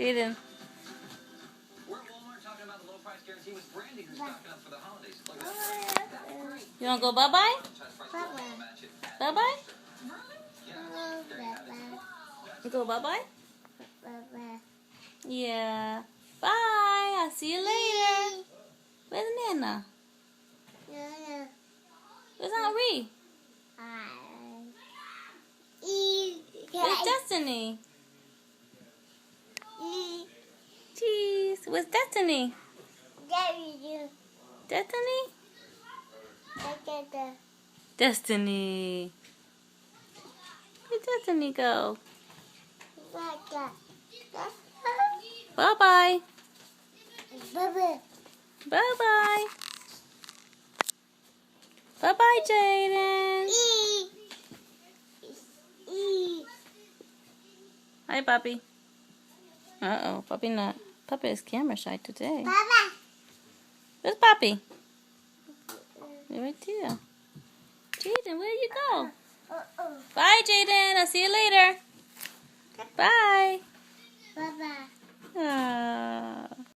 Jaden. We're at Walmart talking about the low price guarantee with Brandy, who's stocking up for the holidays. Look at that. That's great. You want to go bye-bye? Bye-bye? You go bye-bye? Yeah. Bye. I'll see you later. Where's Nana? Where's Aunt Ree? Where's Destiny? Jeez. Where's Destiny? Destiny? Destiny. Where'd Destiny go? Bye-bye. Bye-bye. Bye-bye, Jaden. Hi, Poppy. Uh-oh, Poppy not. Poppy is camera shy today. Where's Poppy? You're right there. Jaden, where'd you go? Bye, Jaden. I'll see you later. Bye. Bye-bye. Aww.